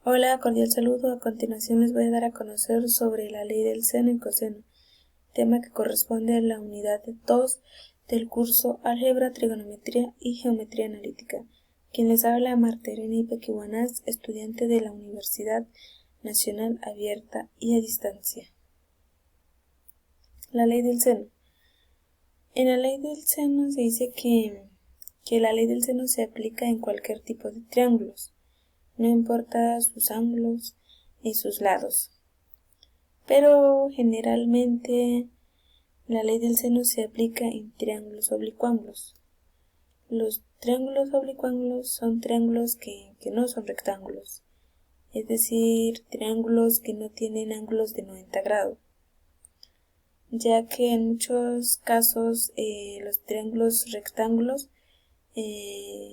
Hola, cordial saludo. A continuación les voy a dar a conocer sobre la ley del seno y coseno, tema que corresponde a la unidad 2 del curso Álgebra, Trigonometría y Geometría Analítica. Quien les habla, Marta Irene Ipequihuanás, estudiante de la Universidad Nacional Abierta y a Distancia. La ley del seno. En la ley del seno se dice que la ley del seno se aplica en cualquier tipo de triángulos, no importa sus ángulos ni sus lados. Pero generalmente la ley del seno se aplica en triángulos oblicuángulos. Los triángulos oblicuángulos son triángulos que no son rectángulos, es decir, triángulos que no tienen ángulos de 90 grados, ya que en muchos casos los triángulos rectángulos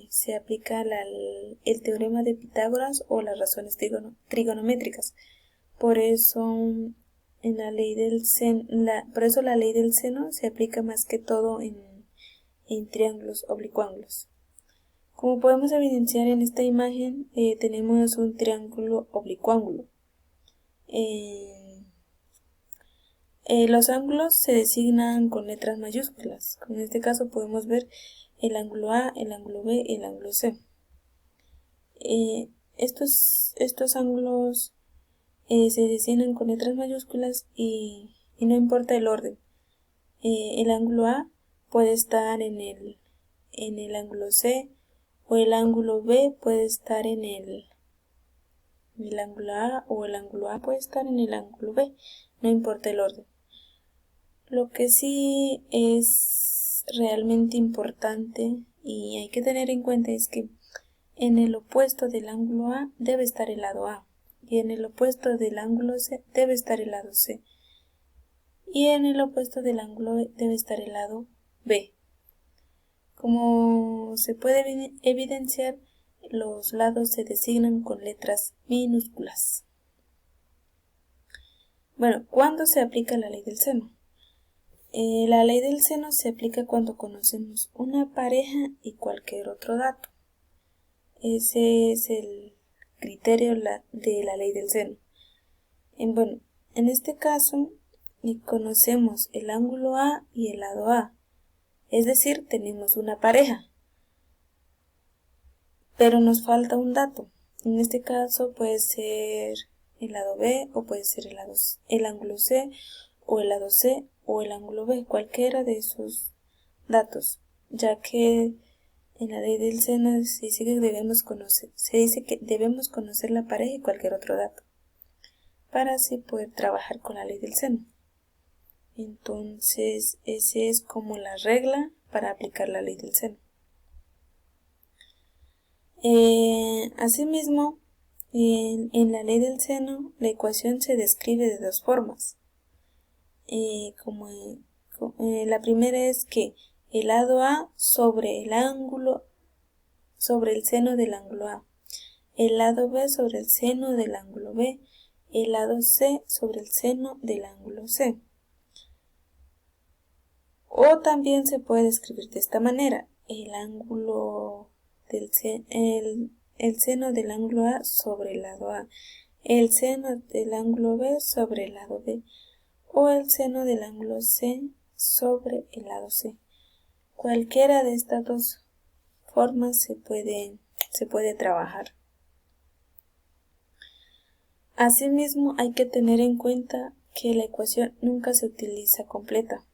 se aplica el teorema de Pitágoras o las razones trigonométricas. Por eso la ley del seno se aplica más que todo en triángulos oblicuángulos. Como podemos evidenciar en esta imagen, tenemos un triángulo oblicuángulo. Los ángulos se designan con letras mayúsculas. En este caso podemos ver el ángulo A, el ángulo B y el ángulo C. Estos ángulos se designan con letras mayúsculas y no importa el orden. El ángulo A puede estar en el ángulo C, o el ángulo B puede estar en el ángulo A, o el ángulo A puede estar en el ángulo B, no importa el orden. Lo que sí es realmente importante y hay que tener en cuenta es que en el opuesto del ángulo A debe estar el lado A, y en el opuesto del ángulo C debe estar el lado C, y en el opuesto del ángulo B debe estar el lado B. Como se puede evidenciar, los lados se designan con letras minúsculas. Bueno, ¿cuándo se aplica la ley del seno? La ley del seno se aplica cuando conocemos una pareja y cualquier otro dato. Ese es el criterio de la ley del seno. En este caso conocemos el ángulo A y el lado A, es decir, tenemos una pareja, pero nos falta un dato. En este caso puede ser el lado B, o puede ser el ángulo C, o el lado C, o el ángulo B, cualquiera de esos datos, ya que en la ley del seno se dice que debemos conocer la pareja y cualquier otro dato, para así poder trabajar con la ley del seno. Entonces, esa es como la regla para aplicar la ley del seno. Asimismo, en la ley del seno, la ecuación se describe de dos formas. La primera es que el lado A sobre el seno del ángulo A, el lado B sobre el seno del ángulo B, el lado C sobre el seno del ángulo C. O también se puede escribir de esta manera: el seno del ángulo A sobre el lado A, el seno del ángulo B sobre el lado B, o el seno del ángulo C sobre el lado C. Cualquiera de estas dos formas se puede trabajar. Asimismo, hay que tener en cuenta que la ecuación nunca se utiliza completa,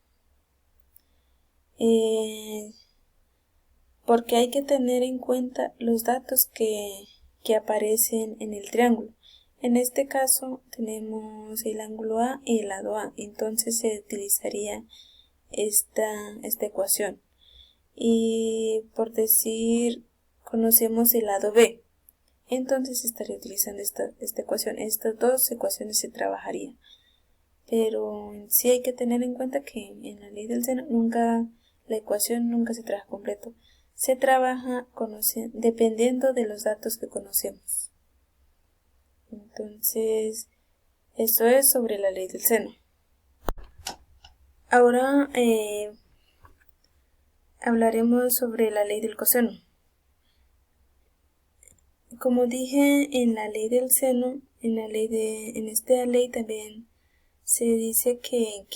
porque hay que tener en cuenta los datos que aparecen en el triángulo. En este caso tenemos el ángulo A y el lado A, entonces se utilizaría esta ecuación. Y por decir, conocemos el lado B, entonces estaría utilizando esta ecuación. Estas dos ecuaciones se trabajarían, pero sí hay que tener en cuenta que en la ley del seno la ecuación nunca se trabaja completo, se trabaja dependiendo de los datos que conocemos. Entonces, eso es sobre la ley del seno. Ahora hablaremos sobre la ley del coseno. Como dije en la ley del seno, en esta ley también se dice que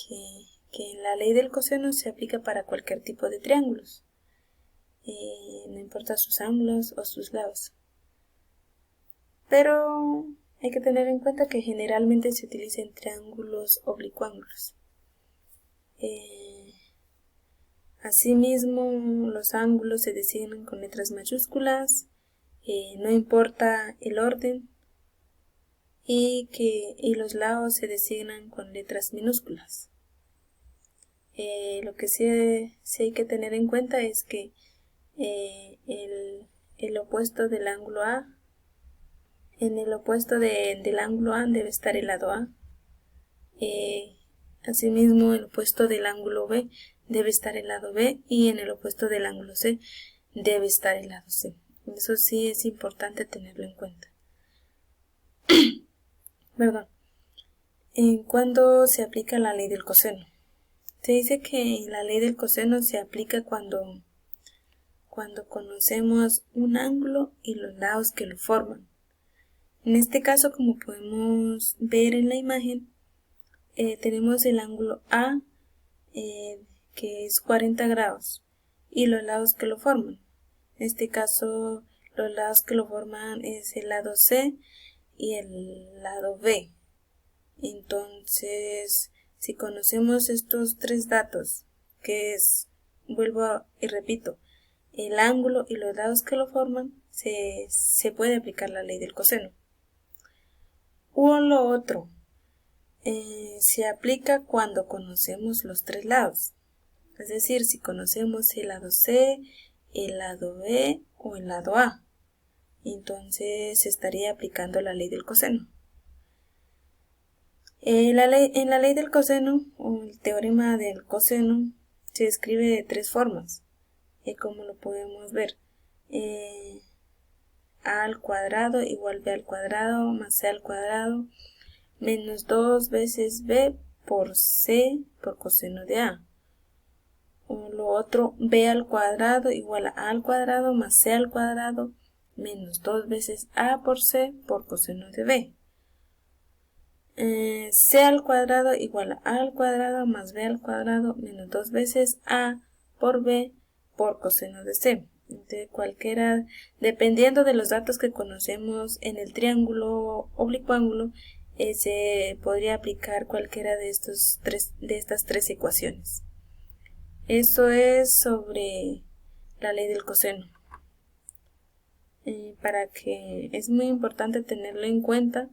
en la ley del coseno se aplica para cualquier tipo de triángulos, no importa sus ángulos o sus lados. Pero hay que tener en cuenta que generalmente se utiliza en triángulos oblicuángulos. Asimismo, los ángulos se designan con letras mayúsculas, no importa el orden, y los lados se designan con letras minúsculas. Lo que sí hay que tener en cuenta es que el opuesto del ángulo A, en el opuesto del ángulo A debe estar el lado A. Asimismo, el opuesto del ángulo B debe estar el lado B, y en el opuesto del ángulo C debe estar el lado C. Eso sí es importante tenerlo en cuenta. Perdón. ¿Cuándo se aplica la ley del coseno? Se dice que la ley del coseno se aplica cuando conocemos un ángulo y los lados que lo forman. En este caso, como podemos ver en la imagen, tenemos el ángulo A, que es 40 grados, y los lados que lo forman. En este caso, los lados que lo forman es el lado C y el lado B. Entonces, si conocemos estos tres datos, que es, vuelvo y repito, el ángulo y los lados que lo forman, se puede aplicar la ley del coseno. O lo otro, se aplica cuando conocemos los tres lados. Es decir, si conocemos el lado C, el lado B o el lado A, entonces se estaría aplicando la ley del coseno. En la ley del coseno, o el teorema del coseno, se escribe de tres formas, como lo podemos ver. A al cuadrado igual B al cuadrado más C al cuadrado menos 2 veces B por C por coseno de A. O lo otro, B al cuadrado igual a al cuadrado más C al cuadrado menos 2 veces A por C por coseno de B. C al cuadrado igual a al cuadrado más B al cuadrado menos 2 veces A por B por coseno de C. De cualquiera, dependiendo de los datos que conocemos en el triángulo oblicuángulo, se podría aplicar cualquiera de estas tres ecuaciones. Eso es sobre la ley del coseno. Para que es muy importante tenerlo en cuenta,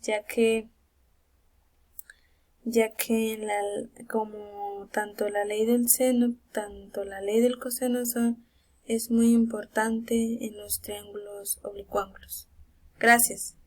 ya que como tanto la ley del seno, tanto la ley del coseno es muy importante en los triángulos oblicuángulos. Gracias.